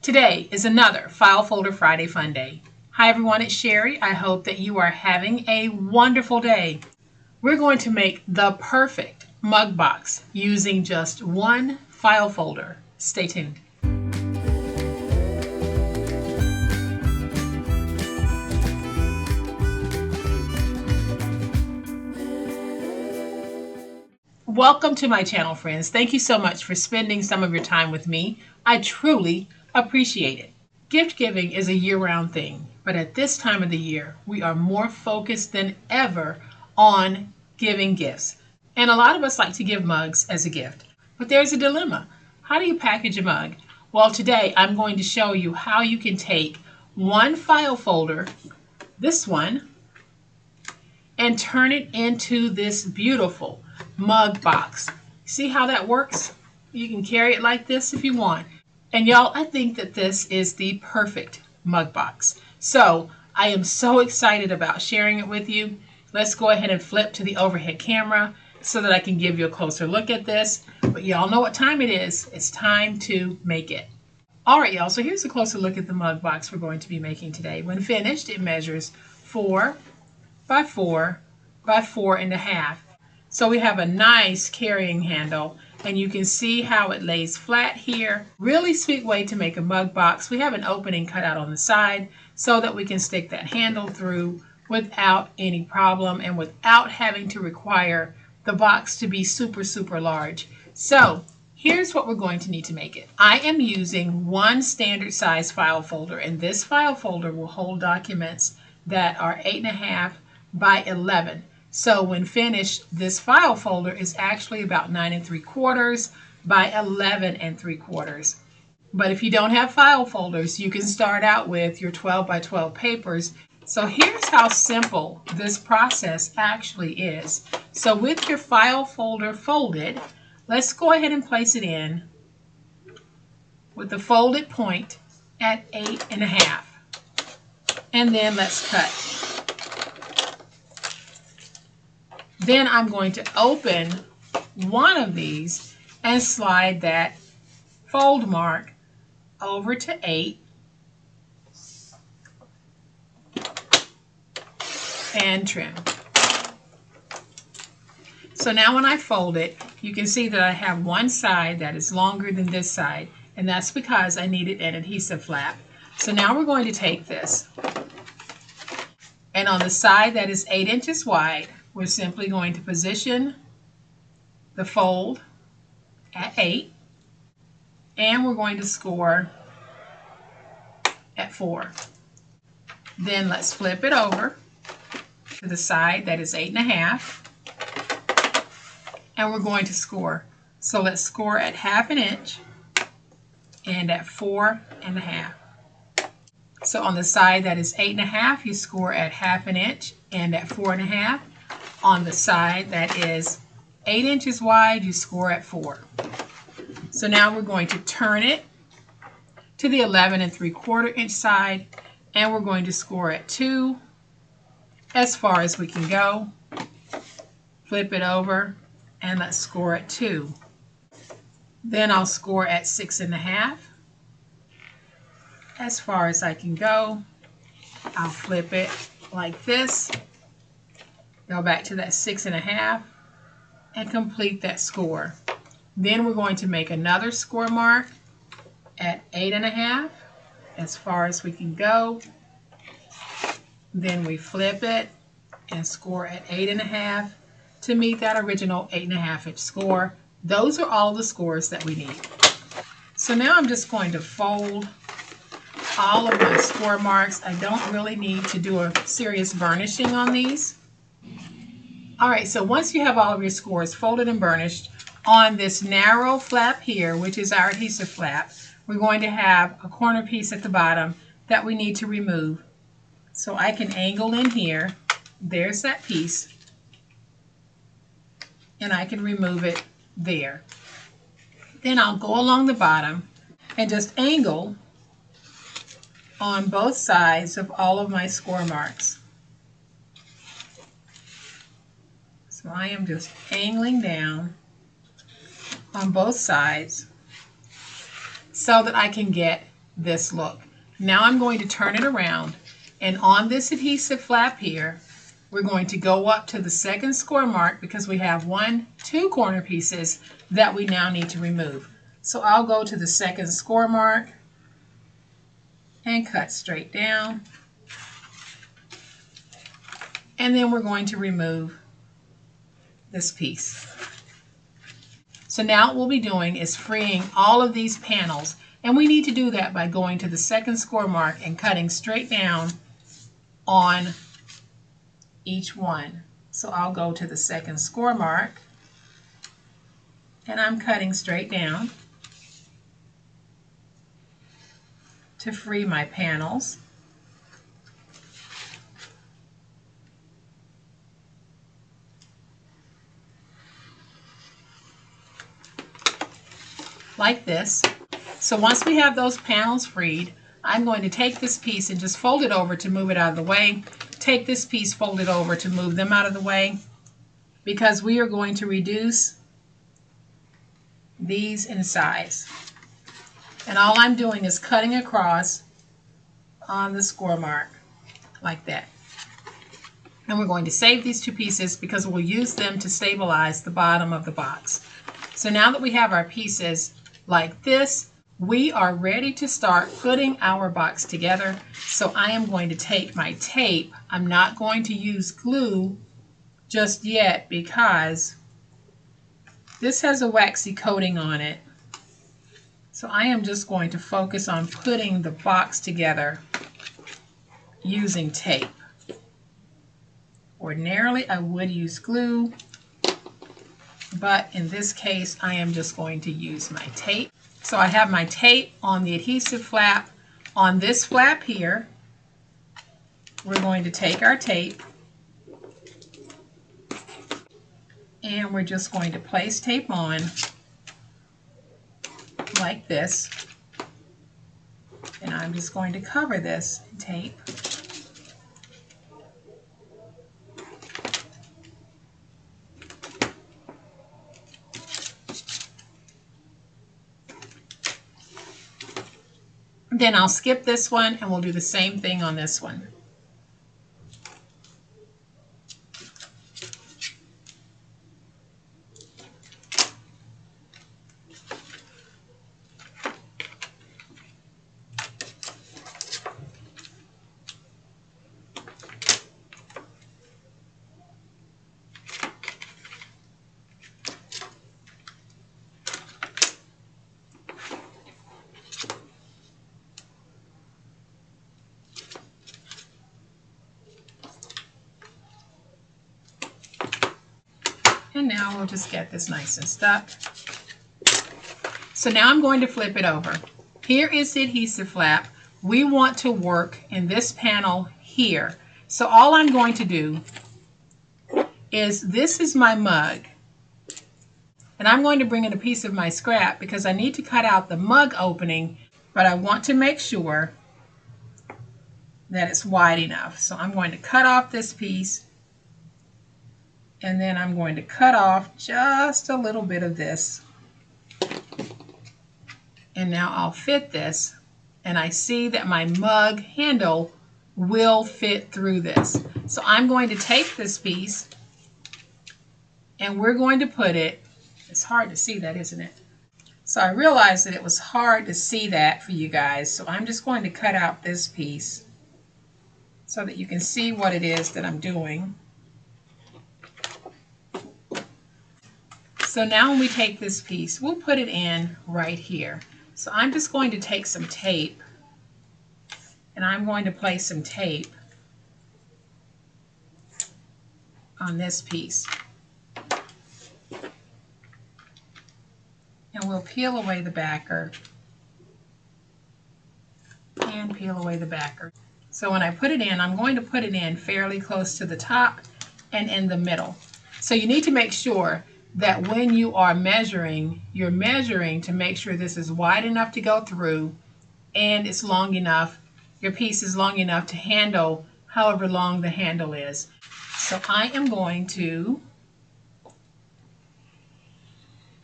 Today is another File Folder Friday Fun Day. Hi everyone, it's Sherry. I hope that you are having a wonderful day. We're going to make the perfect mug box using just one file folder. Stay tuned. Welcome to my channel, friends. Thank you so much for spending some of your time with me. I truly appreciate it. Gift giving is a year-round thing, but at this time of the year, we are more focused than ever on giving gifts. And a lot of us like to give mugs as a gift, but there's a dilemma. How do you package a mug? Well, today I'm going to show you how you can take one file folder, this one, and turn it into this beautiful mug box. See how that works? You can carry it like this if you want. And y'all, I think that this is the perfect mug box. So I am so excited about sharing it with you. Let's go ahead and flip to the overhead camera so that I can give you a closer look at this. But y'all know what time it is. It's time to make it. All right, y'all, so here's a closer look at the mug box we're going to be making today. When finished, it measures 4 by 4 by 4.5. So we have a nice carrying handle, and you can see how it lays flat here. Really sweet way to make a mug box. We have an opening cut out on the side so that we can stick that handle through without any problem and without having to require the box to be super large. So here's what we're going to need to make it. I am using one standard size file folder, and this file folder will hold documents that are 8.5 by 11. So when finished, this file folder is actually about 9 3/4 by 11 3/4. But if you don't have file folders, you can start out with your 12 by 12 papers. So here's how simple this process actually is. So with your file folder folded, let's go ahead and place it in with the folded point at 8.5. And then let's cut. Then I'm going to open one of these and slide that fold mark over to 8 and trim. So now when I fold it, you can see that I have one side that is longer than this side, and that's because I needed an adhesive flap. So now we're going to take this, and on the side that is 8 inches wide, we're simply going to position the fold at 8, and we're going to score at 4. Then let's flip it over to the side that is 8.5, and we're going to score. So let's score at 1/2 inch and at 4.5. So on the side that is 8.5, you score at 1/2 inch and at 4.5. On the side that is 8 inches wide, you score at 4. So now we're going to turn it to the 11 3/4 inch side, and we're going to score at 2 as far as we can go. Flip it over, and let's score at 2. Then I'll score at 6.5 as far as I can go. I'll flip it like this. Go back to that 6.5 and complete that score. Then we're going to make another score mark at 8.5 as far as we can go. Then we flip it and score at 8.5 to meet that original 8.5 inch score. Those are all the scores that we need. So now I'm just going to fold all of my score marks. I don't really need to do a serious burnishing on these. All right, so once you have all of your scores folded and burnished, on this narrow flap here, which is our adhesive flap, we're going to have a corner piece at the bottom that we need to remove. So I can angle in here. There's that piece. And I can remove it there. Then I'll go along the bottom and just angle on both sides of all of my score marks. So I am just angling down on both sides so that I can get this look. Now I'm going to turn it around, and on this adhesive flap here, we're going to go up to the second score mark because we have two corner pieces that we now need to remove. So I'll go to the second score mark and cut straight down. And then we're going to remove this piece. So now what we'll be doing is freeing all of these panels, and we need to do that by going to the second score mark and cutting straight down on each one. So I'll go to the second score mark and I'm cutting straight down to free my panels. Like this. So once we have those panels freed, I'm going to take this piece and just fold it over to move it out of the way. Take this piece, fold it over to move them out of the way, because we are going to reduce these in size. And all I'm doing is cutting across on the score mark like that. And we're going to save these two pieces because we'll use them to stabilize the bottom of the box. So now that we have our pieces like this, we are ready to start putting our box together. So I am going to take my tape. I'm not going to use glue just yet because this has a waxy coating on it. So I am just going to focus on putting the box together using tape. Ordinarily I would use glue, but in this case I am just going to use my tape. So I have my tape on the adhesive flap. On this flap here, we're going to take our tape and we're just going to place tape on like this. And I'm just going to cover this in tape. Then I'll skip this one and we'll do the same thing on this one. And now we'll just get this nice and stuck. So now I'm going to flip it over. Here is the adhesive flap. We want to work in this panel here. So all I'm going to do is, this is my mug. And I'm going to bring in a piece of my scrap because I need to cut out the mug opening, but I want to make sure that it's wide enough. So I'm going to cut off this piece. And then I'm going to cut off just a little bit of this. And now I'll fit this. And I see that my mug handle will fit through this. So I'm going to take this piece and we're going to put it, it's hard to see that, isn't it? So I realized that it was hard to see that for you guys. So I'm just going to cut out this piece so that you can see what it is that I'm doing. So now when we take this piece, we'll put it in right here. So I'm just going to take some tape and I'm going to place some tape on this piece. And we'll peel away the backer and peel away the backer. So when I put it in, I'm going to put it in fairly close to the top and in the middle. So you need to make sure that when you are measuring, you're measuring to make sure this is wide enough to go through and it's long enough, your piece is long enough to handle however long the handle is. So I am going to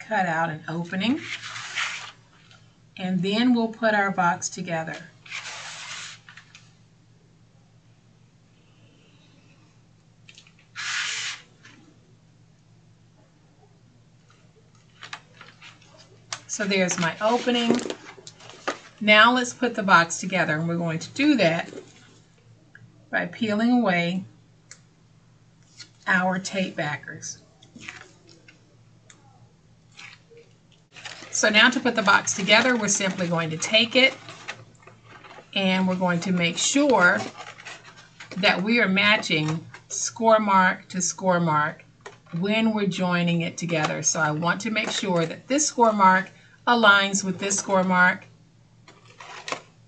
cut out an opening And then we'll put our box together. So there's my opening. Now let's put the box together, and we're going to do that by peeling away our tape backers. So now to put the box together, we're simply going to take it and we're going to make sure that we are matching score mark to score mark when we're joining it together. So I want to make sure that this score mark aligns with this score mark,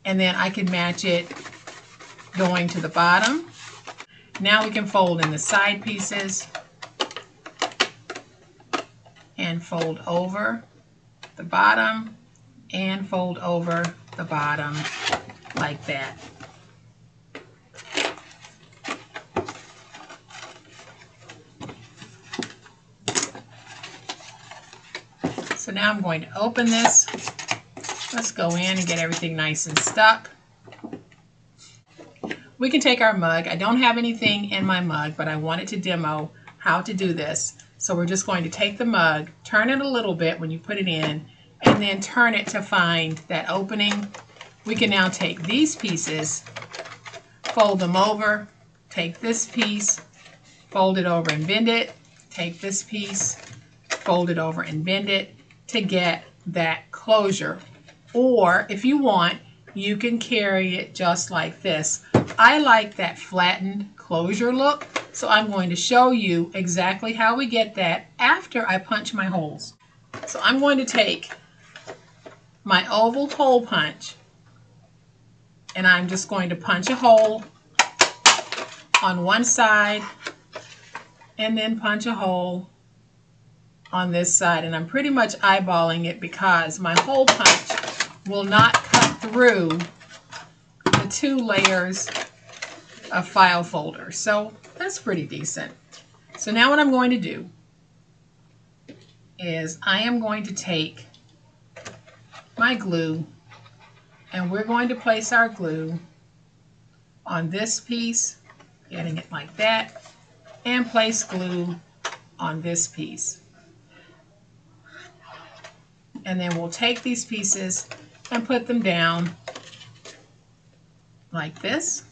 and then I can match it going to the bottom. Now we can fold in the side pieces and fold over the bottom and fold over the bottom like that. So now I'm going to open this. Let's go in and get everything nice and stuck. We can take our mug. I don't have anything in my mug, but I wanted to demo how to do this. So we're just going to take the mug, turn it a little bit when you put it in, and then turn it to find that opening. We can now take these pieces, fold them over, take this piece, fold it over and bend it, take this piece, fold it over and bend it to get that closure. Or if you want, you can carry it just like this. I like that flattened closure look, so I'm going to show you exactly how we get that after I punch my holes. So I'm going to take my oval hole punch and I'm just going to punch a hole on one side and then punch a hole on this side, and I'm pretty much eyeballing it because my hole punch will not cut through the 2 layers of file folder. So that's pretty decent. So now what I'm going to do is I am going to take my glue and we're going to place our glue on this piece, getting it like that, and place glue on this piece. And then we'll take these pieces and put them down like this.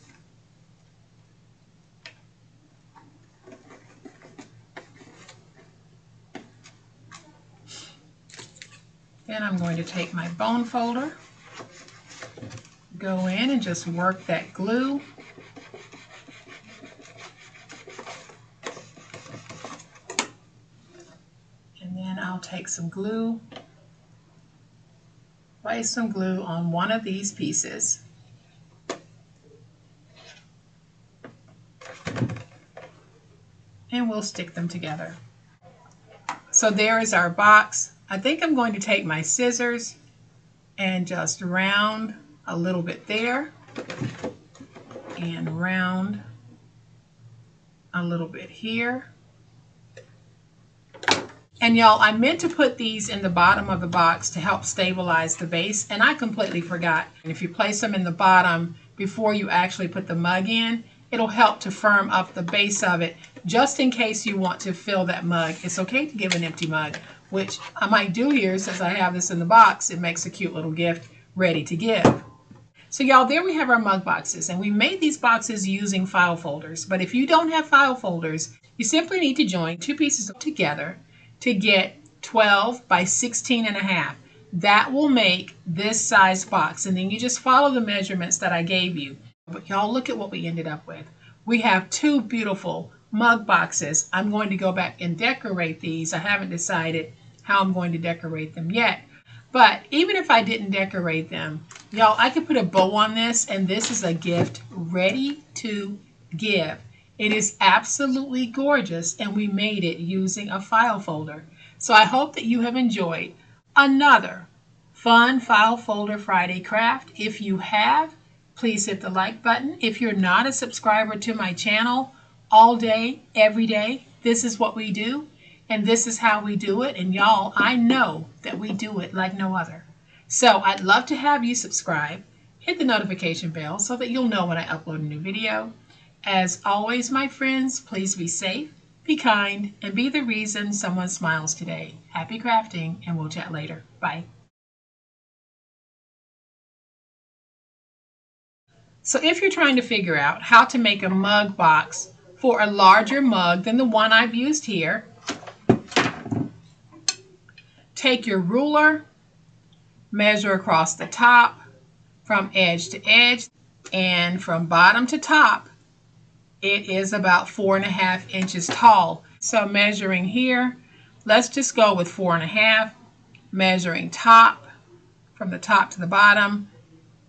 Then I'm going to take my bone folder, go in and just work that glue. And then I'll take some glue, place some glue on one of these pieces. And we'll stick them together. So there is our box. I think I'm going to take my scissors and just round a little bit there and round a little bit here. And y'all, I meant to put these in the bottom of the box to help stabilize the base, and I completely forgot. And if you place them in the bottom before you actually put the mug in, it'll help to firm up the base of it, just in case you want to fill that mug. It's okay to give an empty mug, which I might do here since I have this in the box. It makes a cute little gift ready to give. So y'all, there we have our mug boxes, and we made these boxes using file folders. But if you don't have file folders, you simply need to join 2 pieces together to get 12 by 16.5. That will make this size box, and then you just follow the measurements that I gave you. But y'all, look at what we ended up with. We have 2 beautiful mug boxes. I'm going to go back and decorate these. I haven't decided how I'm going to decorate them yet. But even if I didn't decorate them, y'all, I could put a bow on this, and this is a gift ready to give. It is absolutely gorgeous, and we made it using a file folder. So I hope that you have enjoyed another fun File Folder Friday craft. If you have, please hit the like button. If you're not a subscriber to my channel, all day, every day, this is what we do, and this is how we do it. And y'all, I know that we do it like no other. So I'd love to have you subscribe, hit the notification bell so that you'll know when I upload a new video. As always, my friends, please be safe, be kind, and be the reason someone smiles today. Happy crafting, and we'll chat later. Bye. So if you're trying to figure out how to make a mug box for a larger mug than the one I've used here, take your ruler, measure across the top from edge to edge, and from bottom to top, it is about 4.5 inches tall. So measuring here, let's just go with 4.5, measuring top from the top to the bottom.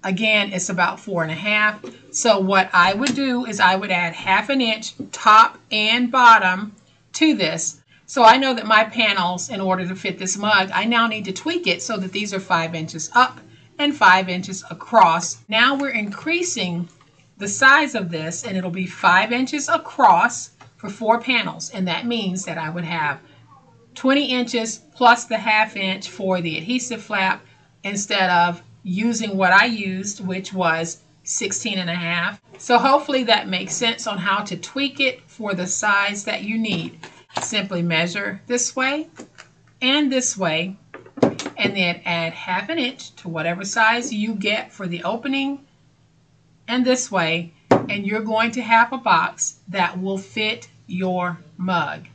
Again, it's about 4.5. So what I would do is I would add 1/2 inch top and bottom to this. So I know that my panels, in order to fit this mug, I now need to tweak it so that these are 5 inches up and 5 inches across. Now we're increasing the size of this, and it'll be 5 inches across for 4 panels. And that means that I would have 20 inches plus the 1/2 inch for the adhesive flap instead of using what I used, which was 16.5. So hopefully that makes sense on how to tweak it for the size that you need. Simply measure this way, and then add 1/2 inch to whatever size you get for the opening, and this way, and you're going to have a box that will fit your mug.